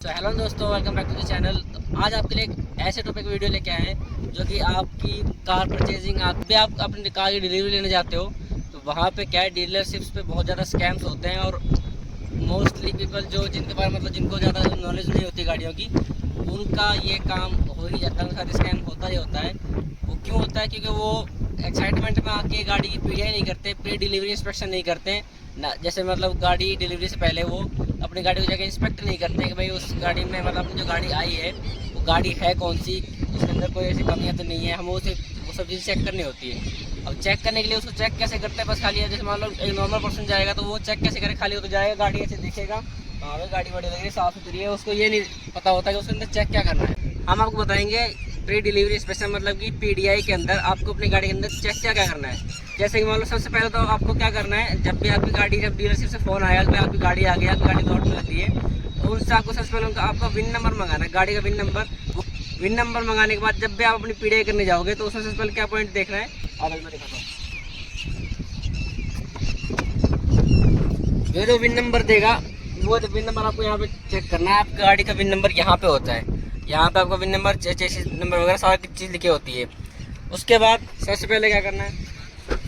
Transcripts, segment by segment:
तो हेलो दोस्तों, welcome back to the channel. आज आपके लिए एक ऐसे टॉपिक वीडियो लेके आए हैं जो कि आपकी कार परचेजिंग आप अपनी कार की डिलीवरी लेने जाते हो तो वहाँ पे क्या है, डीलरशिप्स पे बहुत ज़्यादा स्कैम्स होते हैं। और मोस्टली पीपल जो जिनके पास जिनको ज़्यादा नॉलेज नहीं होती गाड़ियों की, उनका ये काम हो ही जाता है, उनका स्कैम होता ही होता है। वो क्यों होता है? क्योंकि वो एक्साइटमेंट में आके गाड़ी की पीडीआई नहीं करते, प्री डिलीवरी इंस्पेक्शन नहीं करते ना। जैसे गाड़ी डिलीवरी से पहले वो अपनी गाड़ी को जाकर इंस्पेक्ट नहीं करते कि भाई उस गाड़ी में जो गाड़ी आई है वो गाड़ी है कौन सी, उसके अंदर कोई ऐसी कमियां तो नहीं है। हम उसे वो सब चीज़ चेक करनी होती है। अब चेक करने के लिए उसको चेक कैसे करते हैं? बस खाली जैसे मान लो एक नॉर्मल पर्सन जाएगा तो वो चेक कैसे करे? खाली हो तो जाएगा, गाड़ी ऐसे देखेगा, हाँ भाई गाड़ी बड़ी लग रही है, साफ़ सुथरी है, उसको ये नहीं पता होता कि उसके अंदर चेक क्या करना है। हम आपको बताएंगे प्री डिलीवरी इंस्पेक्शन मतलब कि पीडीआई के अंदर आपको अपनी गाड़ी के अंदर चेक क्या क्या करना है। जैसे कि मान लो सबसे पहले तो आपको क्या करना है, जब भी आपकी गाड़ी जब डीलरशिप से फ़ोन आया कि आपकी गाड़ी आ गई, आपकी गाड़ी लौट में लगी है, तो उनसे आपको सबसे पहले आपका विन नंबर मंगाना है, गाड़ी का विन नंबर। विन नंबर मंगाने के बाद जब भी आप अपनी पीडीआई करने जाओगे तो उसमें सबसे पहले क्या पॉइंट देखना है, आगे मैं दिखाता हूँ। जो विन नंबर देगा वो विन नंबर आपको यहाँ पे चेक करना है। आपकी गाड़ी का विन नंबर यहाँ पे होता है, यहाँ पे आपका विन नंबर, चेसिस नंबर वगैरह सारी चीज़ लिखी होती है। उसके बाद सबसे पहले क्या करना है,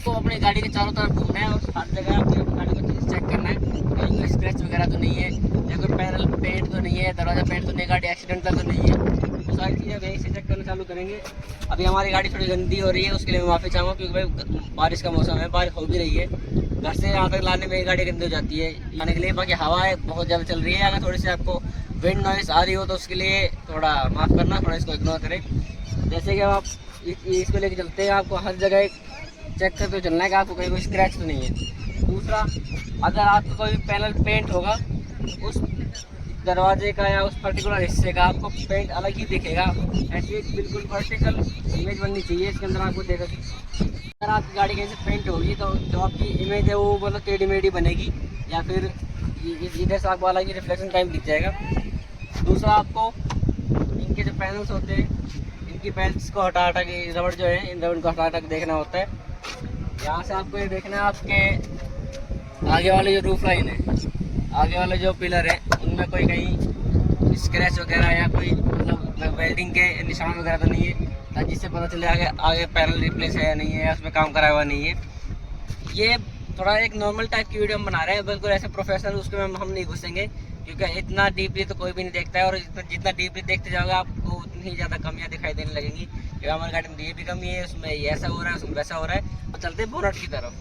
तो अपनी गाड़ी के चारों तरफ घूमना है और हर जगह अपनी गाड़ी को चेक करना है कहीं कोई स्क्रैच वगैरह तो नहीं है, या कोई पैनल पेंट तो नहीं है, दरवाजा पेंट तो नहीं, गाड़ी एक्सीडेंटल तो नहीं है। तो सारी चीज़ें वहीं से चेक करना चालू करेंगे। अभी हमारी गाड़ी थोड़ी गंदी हो रही है, उसके लिए मैं माफ़ी चाहूँगा क्योंकि भाई बारिश का मौसम है, बारिश हो भी रही है। घर से यहाँ तक लाने में गाड़ी गंदी हो जाती है लाने के लिए। बाकी हवा है बहुत ज़्यादा चल रही है, अगर थोड़ी सी आपको विंड नॉइस आ रही हो तो उसके लिए थोड़ा माफ़ करना, थोड़ा इसको इग्नोर करें। जैसे कि आप इसको लेके चलते हैं, आपको हर जगह चेक करके चलना है कि आपको कहीं कोई स्क्रैच तो नहीं है। दूसरा, अगर आपको कोई पैनल पेंट होगा उस दरवाजे का या उस पर्टिकुलर हिस्से का आपको पेंट अलग ही दिखेगा। ऐसी एक बिल्कुल वर्टिकल इमेज बननी चाहिए इसके अंदर। आपको देखो अगर आपकी गाड़ी कहीं से पेंट होगी तो जो आपकी इमेज है वो टेढ़ी मेढ़ी बनेगी, या फिर इधर से आपको अलग ही रिफ्लेक्शन टाइम दिख जाएगा। दूसरा, आपको इनके जो पैनल्स होते हैं इनकी पैनल्स को हटा के, रबड़ जो है इन रबड़ को हटा के देखना होता है। यहाँ से आपको ये देखना है आपके आगे वाले जो रूफ लाइन है, आगे वाले जो पिलर है, उनमें कोई कहीं स्क्रैच वगैरह या कोई वेल्डिंग के निशान वगैरह तो नहीं है, जिससे पता चले आगे पैनल रिप्लेस है या नहीं है, उसमें काम कराया हुआ नहीं है। ये थोड़ा एक नॉर्मल टाइप की वीडियो हम बना रहे हैं, बिल्कुल ऐसे प्रोफेशनल उसके में हम नहीं घुसेंगे क्योंकि इतना डीपली तो कोई भी नहीं देखता है। और जितना डीपली देखते जाओगे आपको उतनी ही ज़्यादा कमियाँ दिखाई देने लगेंगी कि हमारी गाड़ी में ये भी कमी है, उसमें ये ऐसा हो रहा है, उसमें वैसा हो रहा है। तो चलते बोनट की तरफ।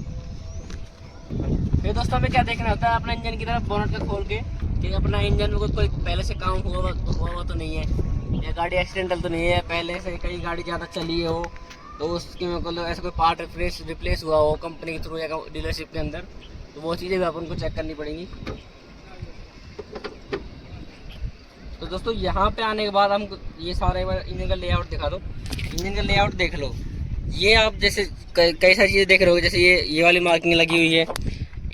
फिर दोस्तों हमें क्या देखना होता है, अपना इंजन की तरफ बोनट का खोल के कि अपना इंजन में कोई पहले से काम हुआ तो नहीं है, या गाड़ी एक्सीडेंटल तो नहीं है, पहले से कहीं गाड़ी ज़्यादा चली हो तो उसके मतलब ऐसा कोई पार्ट रिप्लेस हुआ हो कंपनी के थ्रू या डीलरशिप के अंदर, तो वो चीज़ें भी अपन को चेक करनी पड़ेंगी। तो दोस्तों यहाँ पे आने के बाद हम ये सारे इंजन का लेआउट दिखा दो। इंजन का लेआउट देख लो, ये आप जैसे कई सारी चीज़ें देख रहे हो, जैसे ये वाली मार्किंग लगी हुई है,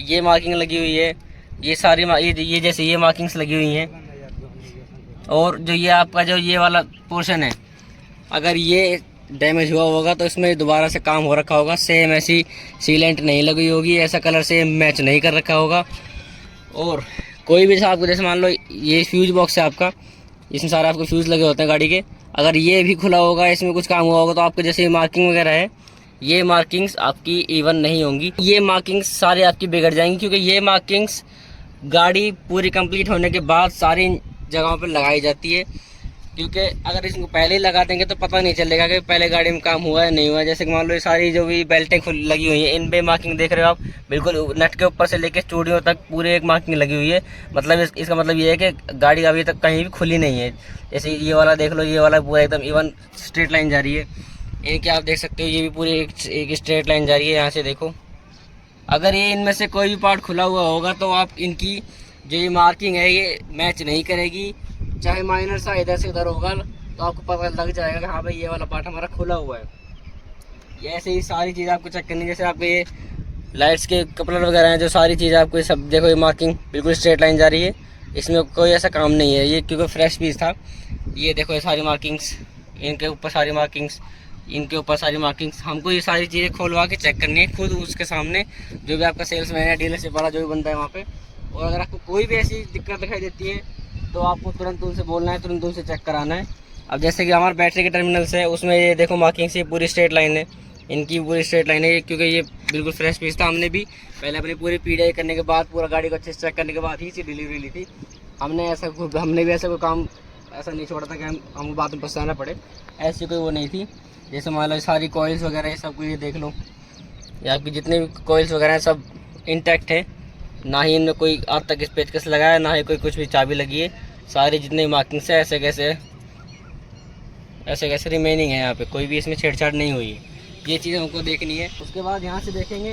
ये मार्किंग लगी हुई है, ये सारी ये जैसे ये मार्किंग्स लगी हुई हैं। और जो ये आपका जो ये वाला पोर्शन है, अगर ये डैमेज हुआ होगा तो इसमें दोबारा से काम हो रखा होगा, सेम ऐसी सीलेंट नहीं लगी होगी, ऐसा कलर सेम मैच नहीं कर रखा होगा। और कोई भी आपको जैसे मान लो ये फ्यूज बॉक्स है आपका, इसमें सारे आपको फ्यूज़ लगे होते हैं गाड़ी के, अगर ये भी खुला होगा, इसमें कुछ काम हुआ होगा, तो आपके जैसे मार्किंग वगैरह है, ये मार्किंग्स आपकी इवन नहीं होंगी, ये मार्किंग्स सारी आपकी बिगड़ जाएंगी। क्योंकि ये मार्किंग्स गाड़ी पूरी कंप्लीट होने के बाद सारी जगहों पर लगाई जाती है। क्योंकि अगर इसको पहले ही लगा देंगे तो पता नहीं चलेगा कि पहले गाड़ी में काम हुआ है नहीं हुआ। जैसे कि मान लो ये सारी जो भी बेल्टें लगी हुई हैं, इन पे मार्किंग देख रहे हो आप, बिल्कुल नट के ऊपर से लेकर चूड़ियों तक पूरे एक मार्किंग लगी हुई है। मतलब इसका मतलब ये है कि गाड़ी अभी तक कहीं भी खुली नहीं है। जैसे ये वाला देख लो, ये वाला पूरा एकदम इवन स्ट्रेट लाइन जा रही है, इनकी आप देख सकते हो, ये भी पूरी एक स्ट्रेट लाइन जा रही है। यहाँ से देखो, अगर ये इनमें से कोई भी पार्ट खुला हुआ होगा तो आप इनकी जो ये मार्किंग है ये मैच नहीं करेगी, चाहे माइनर सा इधर से उधर होगा तो आपको पता लग जाएगा कि हाँ भाई ये वाला पार्ट हमारा खुला हुआ है। ये ऐसे ही सारी चीज़ आपको चेक करनी है। जैसे आपके ये लाइट्स के कपलर वगैरह हैं, जो सारी चीज़ आपको सब देखो, ये मार्किंग बिल्कुल स्ट्रेट लाइन जा रही है, इसमें कोई ऐसा काम नहीं है। ये क्योंकि फ्रेश पीस था, ये देखो ये सारी मार्किंग्स, इनके ऊपर सारी मार्किंग्स, इनके ऊपर सारी मार्किंग्स, हमको ये सारी चीज़ें खोलवा के चेक करनी है खुद उसके सामने, जो भी आपका सेल्समैन है, डीलरशिप वाला जो भी बंदा है वहाँ पे। और अगर आपको कोई भी ऐसी दिक्कत दिखाई देती है तो आपको तुरंत उनसे बोलना है, तुरंत उनसे चेक कराना है। अब जैसे कि हमारे बैटरी के टर्मिनल्स है, उसमें ये देखो मार्किंग से पूरी स्ट्रेट लाइन है, इनकी पूरी स्ट्रेट लाइन है, क्योंकि ये बिल्कुल फ्रेश पीस था। हमने भी पहले अपनी पूरी पीढ़ाई करने के बाद, पूरा गाड़ी को अच्छे से चेक करने के बाद ही इसी डिलीवरी ली थी। हमने भी ऐसा कोई काम ऐसा नहीं छोड़ा था कि हमको बाद में पछताना पड़े, ऐसी कोई वो नहीं थी। जैसे मान लो सारी कॉइल्स वगैरह सब कुछ ये देख लो, ये आपकी जितने भी कॉइल्स वगैरह हैं सब इंटैक्ट है, ना ही इनमें कोई आज तक इस पेचकस लगा है, ना ही कोई कुछ भी चाबी लगी है। सारी जितने मार्किंग्स है ऐसे कैसे रिमेनिंग है, यहाँ पे कोई भी इसमें छेड़छाड़ नहीं हुई है। ये चीज़ हमको देखनी है। उसके बाद यहाँ से देखेंगे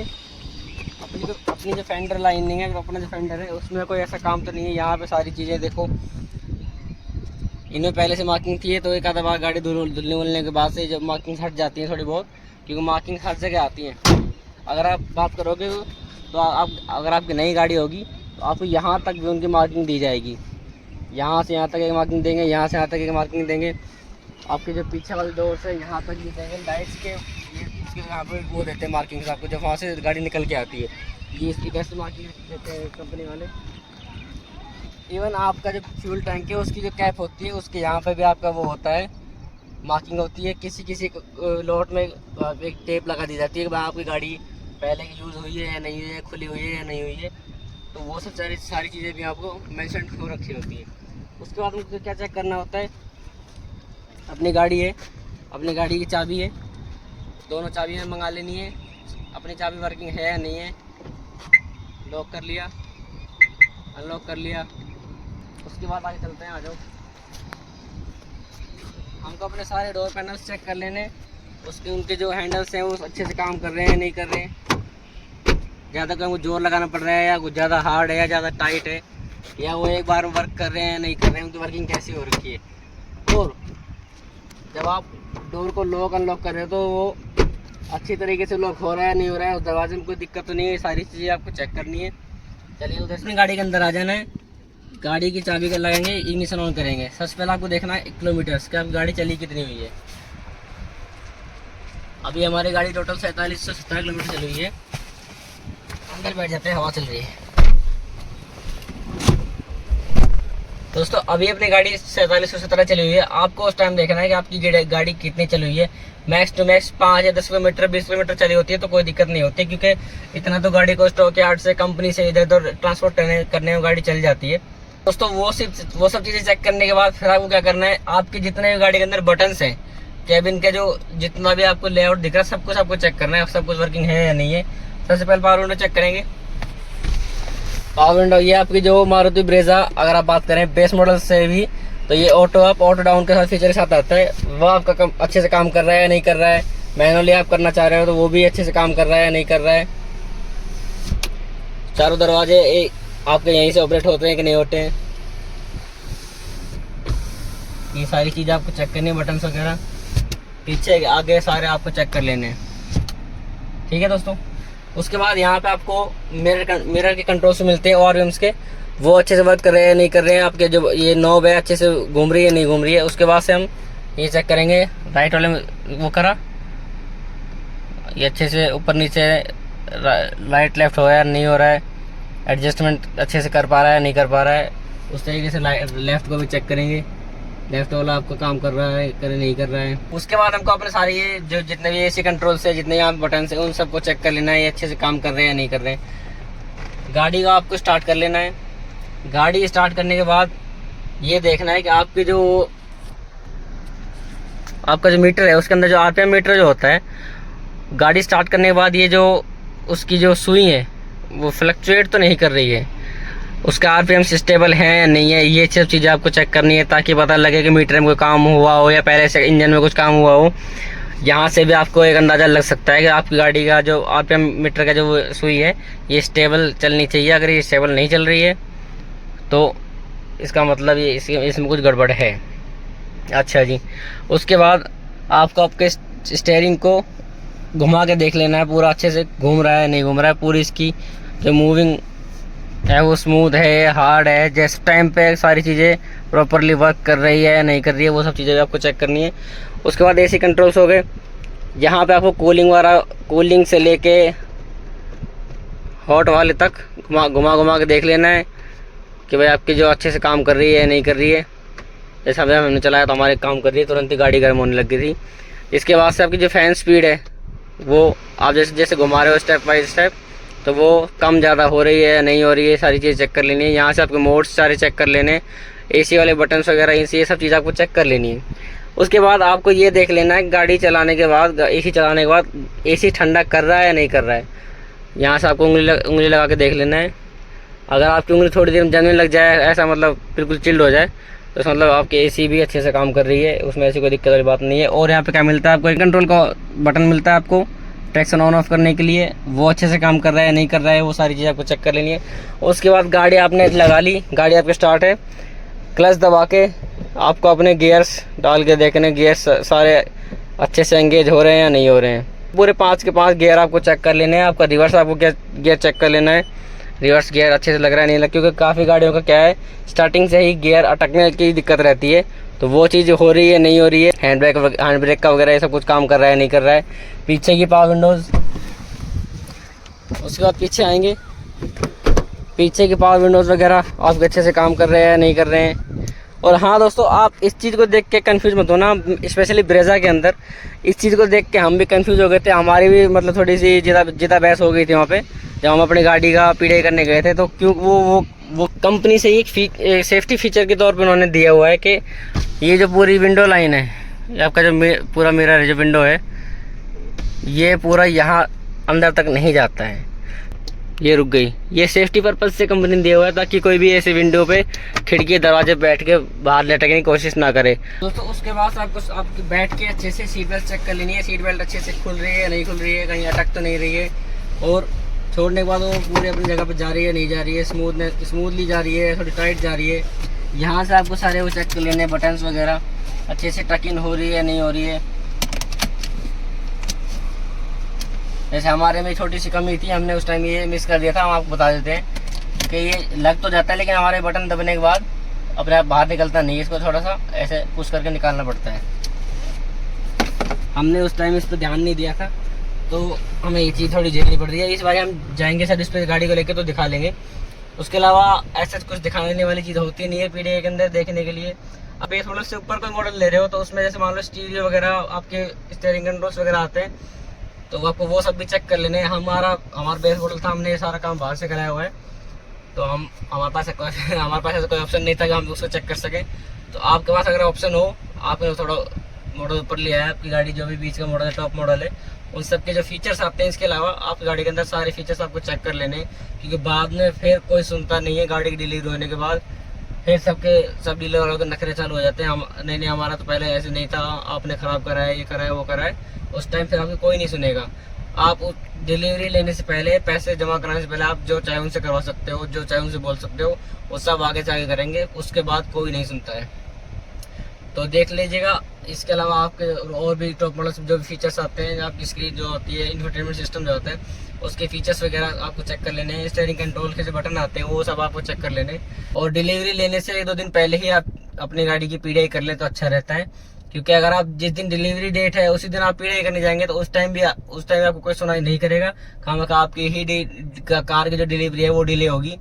अपनी जो फेंडर लाइनिंग है, अपना जो फेंडर है उसमें कोई ऐसा काम तो नहीं है। यहाँ पे सारी चीज़ें देखो, इनमें पहले से मार्किंग थी, तो एक आधा बार गाड़ी धुलने वुलने के बाद से जब मार्किंग हट जाती है थोड़ी बहुत, क्योंकि मार्किंग हर जगह आती है। अगर आप बात करोगे तो अगर आपकी नई गाड़ी होगी तो आपको यहाँ तक भी उनकी मार्किंग दी जाएगी। यहाँ से यहाँ तक एक मार्किंग देंगे, यहाँ से यहाँ तक एक मार्किंग देंगे। आपके जो पीछे वाले डोर से यहाँ तक भी देंगे। लाइट्स के इसके यहाँ पे वो देते हैं मार्किंग्स आपको, जब वहाँ से गाड़ी निकल के आती है। ये इसकी कैसे मार्किंग देते हैं कंपनी वाले। इवन आपका जो फ्यूल टैंक है उसकी जो कैप होती है, उसके यहाँ पे भी आपका वो होता है, मार्किंग होती है। किसी लॉट में एक टेप लगा दी जाती है कि आपकी गाड़ी पहले की यूज़ हुई है या नहीं हुई है, खुली हुई है या नहीं हुई है। तो वो सब सारी चीज़ें भी आपको मेंशन हो रखी होती है। उसके बाद मुझे क्या चेक करना होता है, अपनी गाड़ी है, अपनी गाड़ी की चाबी है, दोनों चाबी में मंगा लेनी है, अपनी चाबी वर्किंग है या नहीं है। लॉक कर लिया, अनलॉक कर लिया। उसके बाद आगे चलते हैं, आ जाओ। हमको अपने सारे डोर पैनल्स चेक कर लेने, उसके उनके जो हैंडल्स हैं वो अच्छे से काम कर रहे हैं नहीं कर रहे हैं, ज़्यादा कहीं जोर लगाना पड़ रहा है या कुछ ज़्यादा हार्ड है या ज़्यादा टाइट है, या वो एक बार वर्क कर रहे हैं नहीं कर रहे हैं, उनकी वर्किंग कैसी हो रखी है। और जब आप डोर को लॉक अनलॉक कर रहे हो तो वो अच्छी तरीके से लॉक हो रहा है नहीं हो रहा है, उस दरवाजे में कोई दिक्कत तो नहीं है। सारी चीज़ें आपको चेक करनी है। चलिए उधर से गाड़ी के अंदर आ जाना है, गाड़ी की चाबी का लगाएंगे, इग्निशन ऑन करेंगे। सबसे पहले आपको देखना है किलोमीटर्स कि आपकी गाड़ी चली कितनी हुई है। अभी हमारी गाड़ी टोटल 4717 किलोमीटर चली हुई है। अंदर बैठ जाते हैं, हवा चल रही है। दोस्तों अभी अपनी गाड़ी 4717 चली हुई है। आपको उस टाइम देखना है कि आपकी गाड़ी कितनी चली हुई है। मैक्स टू मैक्स 5 या 10 किलोमीटर 20 किलोमीटर चली होती है तो कोई दिक्कत नहीं होती, क्योंकि इतना तो गाड़ी को स्टॉक यार्ड से कंपनी से इधर उधर ट्रांसपोर्ट करने में गाड़ी चल जाती है। दोस्तों वो सब चीज़ें चेक करने के बाद फिर आपको क्या करना है, आपके जितने भी गाड़ी के अंदर बटन्स हैं, कैबिन के जो जितना भी आपको लेआउट दिख रहा है, सब कुछ आपको चेक करना है, सब कुछ वर्किंग है या नहीं है। सबसे पहले पावर विंडो चेक करेंगे। पावर विंडो ये आपकी जो मारुति ब्रेजा, अगर आप बात करें बेस मॉडल से भी, तो ये ऑटो अप ऑटो डाउन के साथ फीचर के साथ आता है। वो आपका अच्छे से काम कर रहा है या नहीं कर रहा है। मैनुअली आप करना चाह रहे हो तो वो भी अच्छे से काम कर रहा है या नहीं कर रहा है। चारों दरवाजे आपके यहीं से ऑपरेट होते हैं कि नहीं होते हैं, ये सारी चीज़ें आपको चेक करनी है। बटन्स वगैरह पीछे आगे सारे आपको चेक कर लेने हैं, ठीक है दोस्तों। उसके बाद यहाँ पे आपको मिरर के कंट्रोल्स मिलते हैं ORVMs के, वो अच्छे से वर्क कर रहे हैं नहीं कर रहे हैं। आपके जो ये नॉब है अच्छे से घूम रही है नहीं घूम रही है। उसके बाद से हम ये चेक करेंगे, राइट वाले में वो करा, ये अच्छे से ऊपर नीचे राइट लेफ्ट हो रहा है नहीं हो रहा है, एडजस्टमेंट अच्छे से कर पा रहा है नहीं कर पा रहा है। उस तरीके से लेफ्ट को भी चेक करेंगे, लेफ्ट वाला आपका काम कर रहा है कर नहीं कर रहा है। उसके बाद हमको अपने सारे ये जो जितने भी AC कंट्रोल्स है, जितने यहाँ बटन है, उन सबको चेक कर लेना है ये अच्छे से काम कर रहे हैं या नहीं कर रहे हैं। गाड़ी का आपको स्टार्ट कर लेना है। गाड़ी स्टार्ट करने के बाद ये देखना है कि आपका जो मीटर है उसके अंदर जो RPM मीटर जो होता है, गाड़ी स्टार्ट करने के बाद ये जो उसकी जो सुई है वो फ्लक्चुएट तो नहीं कर रही है, उसका RPM स्टेबल है या नहीं है। ये सब चीज़ें आपको चेक करनी है ताकि पता लगे कि मीटर में कोई काम हुआ हो या पहले से इंजन में कुछ काम हुआ हो। यहाँ से भी आपको एक अंदाज़ा लग सकता है कि आपकी गाड़ी का जो RPM मीटर का जो सुई है ये स्टेबल चलनी चाहिए। अगर ये स्टेबल नहीं चल रही है तो इसका मतलब ये इसमें कुछ गड़बड़ है। अच्छा जी, उसके बाद आपको आपके स्टीयरिंग को घुमा के देख लेना है पूरा अच्छे से घूम रहा है नहीं घूम रहा है। पूरी इसकी जो मूविंग है वो स्मूथ है हार्ड है, जैसे टाइम पे सारी चीज़ें प्रॉपरली वर्क कर रही है या नहीं कर रही है, वो सब चीज़ें आपको चेक करनी है। उसके बाद AC कंट्रोल्स हो गए। यहाँ पे आपको कूलिंग से लेके हॉट वाले तक घुमा के देख लेना है। कि भाई आपकी जो अच्छे से काम कर रही है या नहीं कर रही है। जैसे हमने चलाया तो हमारे काम कर रही है, तुरंत ही गाड़ी गर्म होने लग गई थी। इसके बाद से आपकी जो फ़ैन स्पीड है वो आप जैसे जैसे घुमा रहे हो स्टेप बाय स्टेप, तो वो कम ज़्यादा हो रही है या नहीं हो रही है, सारी चीज़ चेक कर लेनी है। यहाँ से आपके मोड्स सारे चेक कर लेने, AC वाले बटन्स वगैरह ये सब चीज़ आपको चेक कर लेनी है। उसके बाद आपको ये देख लेना है गाड़ी चलाने के बाद, AC चलाने के बाद AC ठंडा कर रहा है या नहीं कर रहा है। यहाँ से आपको उंगली लगा के देख लेना है। अगर आपकी उंगली थोड़ी देर में जलने लग जाए, ऐसा मतलब बिल्कुल चिल्ड हो जाए, तो इसका मतलब आपकी AC भी अच्छे से काम कर रही है, उसमें ऐसी कोई दिक्कत वाली बात नहीं है। और यहाँ पे क्या मिलता है आपको, एक कंट्रोल का बटन मिलता है आपको ट्रैक्शन ऑन ऑफ करने के लिए, वो अच्छे से काम कर रहा है नहीं कर रहा है, वो सारी चीज़ आपको चेक कर लेनी है। उसके बाद गाड़ी आपने लगा ली, गाड़ी आपकी स्टार्ट है, क्लच दबा के आपको अपने गियर्स डाल के देखने, गियर्स सारे अच्छे से एंगेज हो रहे हैं या नहीं हो रहे हैं। पूरे 5 के 5 गियर आपको चेक कर लेने हैं। आपका रिवर्स आपको गियर चेक कर लेना है, रिवर्स गियर अच्छे से लग रहा है नहीं लग, क्योंकि काफ़ी गाड़ियों का क्या है, स्टार्टिंग से ही गियर अटकने की दिक्कत रहती है, तो वो चीज़ हो रही है नहीं हो रही है। हैंड ब्रेक का वगैरह ये सब कुछ काम कर रहा है नहीं कर रहा है। पीछे की पावर विंडोज़, उसके बाद पीछे आएंगे, पीछे की पावर विंडोज़ वगैरह आपके अच्छे से काम कर रहे हैं नहीं कर रहे हैं। और हाँ दोस्तों, आप इस चीज़ को देख के कंफ्यूज मत होना, स्पेशली ब्रेजा के अंदर इस चीज़ को देख के हम भी कंफ्यूज हो गए थे। हमारी भी मतलब थोड़ी सी जिदा बहस हो गई थी वहाँ पे, जब हम अपनी गाड़ी का पीढ़ाई करने गए थे। तो क्यों वो कंपनी से एक सेफ्टी फीचर के तौर पे उन्होंने दिया हुआ है कि ये जो पूरी विंडो लाइन है, आपका जो पूरा मिरर है, जो विंडो है, ये पूरा यहाँ अंदर तक नहीं जाता है। ये रुक गई, ये सेफ्टी पर्पज़ से कंपनी ने दिया हुआ है, ताकि कोई भी ऐसे विंडो पे खिड़की दरवाजे बैठ के बाहर लटकने की कोशिश ना करे दोस्तों। उसके बाद आपको बैठ के अच्छे से सीट बेल्ट चेक कर लेनी है, सीट बेल्ट अच्छे से खुल रही है नहीं खुल रही है, कहीं अटक तो नहीं रही है, और छोड़ने के बाद वो पूरे अपनी जगह पर जा रही है नहीं जा रही है, स्मूथली जा रही है, थोड़ी टाइट जा रही है। यहाँ से आपको सारे वो चेक कर लेने, बटन्स वगैरह अच्छे से टक इन हो रही है नहीं हो रही है। जैसे हमारे में छोटी सी कमी थी, हमने उस टाइम ये मिस कर दिया था, हम आपको बता देते हैं कि ये लग तो जाता है, लेकिन हमारे बटन दबने के बाद अपने आप बाहर निकलता नहीं है, इसको थोड़ा सा ऐसे पुश करके निकालना पड़ता है। हमने उस टाइम इस पर ध्यान नहीं दिया था, तो हमें ये चीज़ थोड़ी झेलनी पड़ रही है। इस बार हम जाएंगे सर्विस पे गाड़ी को लेके तो दिखा लेंगे। उसके अलावा ऐसा कुछ दिखाने वाली चीज़ होती नहीं है पीढ़ी के अंदर देखने के लिए। अब ये थोड़ा से ऊपर कोई मॉडल ले रहे हो तो उसमें जैसे मान लो स्टीरियो वगैरह, आपके स्टीयरिंग कंट्रोल्स वगैरह आते हैं, तो आपको वो सब भी चेक कर लेने। हमारा बेस मॉडल था, हमने ये सारा काम बाहर से कराया हुआ है, तो हमारे पास ऐसा कोई ऑप्शन नहीं था कि हम उसको चेक कर सकें। तो आपके पास अगर ऑप्शन हो, आपने थोड़ा मॉडल ऊपर लिया है, आपकी गाड़ी जो भी बीच का मॉडल है, टॉप मॉडल है, उन सब के जो फीचर्स आते हैं, इसके अलावा आपकी गाड़ी के अंदर सारे फीचर्स आपको चेक कर लेने, क्योंकि बाद में फिर कोई सुनता नहीं है। गाड़ी की डिलीवरी होने के बाद फिर सब डीलर वालों के नखरे चालू हो जाते हैं, हम नहीं हमारा तो पहले ऐसे नहीं था, आपने ख़राब करा है, ये करा है, वो करा है। उस टाइम फिर आपको कोई नहीं सुनेगा। आप डिलीवरी लेने से पहले, पैसे जमा कराने से पहले आप जो चाहे उनसे करवा सकते हो, जो चाहे उनसे बोल सकते हो, वो सब आगे से आगे करेंगे, उसके बाद कोई नहीं सुनता है, तो देख लीजिएगा। इसके अलावा आपके और भी टॉप मॉडल जो भी फीचर्स आते हैं, आपकी स्क्रीन जो होती है, इंफोटेनमेंट सिस्टम जो होता है, उसके फीचर्स वगैरह आपको चेक कर लेने हैं। स्टीयरिंग कंट्रोल के जो बटन आते हैं वो सब आपको चेक कर लेने। और डिलीवरी लेने से 1-2 दिन पहले ही आप अपनी गाड़ी की पीढ़ाई कर लें तो अच्छा रहता है, क्योंकि अगर आप जिस दिन डिलीवरी डेट है उसी दिन आप पीढ़ाई करने जाएंगे तो उस टाइम आपको कोई सुनाई नहीं करेगा। खामखा आपकी ही कार की जो डिलीवरी है वो डिले होगी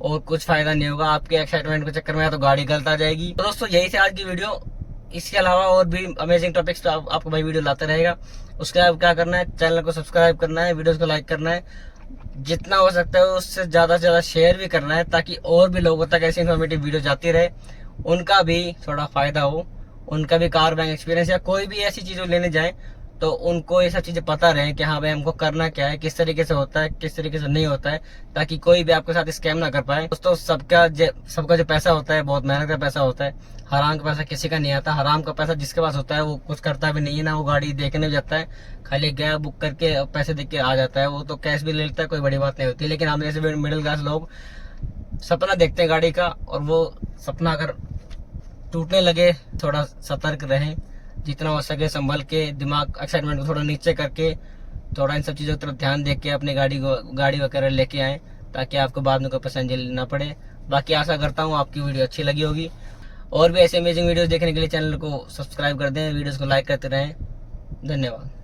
और कुछ फायदा नहीं होगा। आपके एक्साइटमेंट के चक्कर में तो गाड़ी गलत आ जाएगी। तो दोस्तों यही से आज की वीडियो। इसके अलावा और भी अमेजिंग टॉपिक्स पे आपको भाई वीडियो लाता रहेगा। उसके बाद क्या करना है, चैनल को सब्सक्राइब करना है, वीडियोस को लाइक करना है, जितना हो सकता है उससे ज़्यादा से ज़्यादा शेयर भी करना है, ताकि और भी लोगों तक ऐसी इन्फॉर्मेटिव वीडियो जाती रहे, उनका भी थोड़ा फ़ायदा हो, उनका भी कार बाइंग एक्सपीरियंस या कोई भी ऐसी चीज़ लेने जाए तो उनको ये सब चीज़ें पता रहे कि हाँ भाई हमको करना क्या है, किस तरीके से होता है, किस तरीके से नहीं होता है, ताकि कोई भी आपके साथ स्कैम ना कर पाए। दोस्तों सबका जो पैसा होता है बहुत मेहनत का पैसा होता है, हराम का पैसा किसी का नहीं आता। हराम का पैसा जिसके पास होता है वो कुछ करता भी नहीं है ना, वो गाड़ी देखने भी जाता है, खाली गया बुक करके पैसे दे के आ जाता है, वो तो कैश भी ले लेता है, कोई बड़ी बात नहीं होती। लेकिन हम जैसे मिडिल क्लास लोग सपना देखते हैं गाड़ी का, और वो सपना अगर टूटने लगे थोड़ा सतर्क रहें, जितना हो सके संभल के, दिमाग एक्साइटमेंट को थोड़ा नीचे करके, थोड़ा इन सब चीज़ों की तरफ ध्यान दे के अपनी गाड़ी वगैरह लेके आएँ, ताकि आपको बाद में कोई परेशानी ना पड़े। बाकी आशा करता हूँ आपकी वीडियो अच्छी लगी होगी। और भी ऐसे अमेजिंग वीडियोस देखने के लिए चैनल को सब्सक्राइब कर दें, वीडियोस को लाइक करते रहें। धन्यवाद।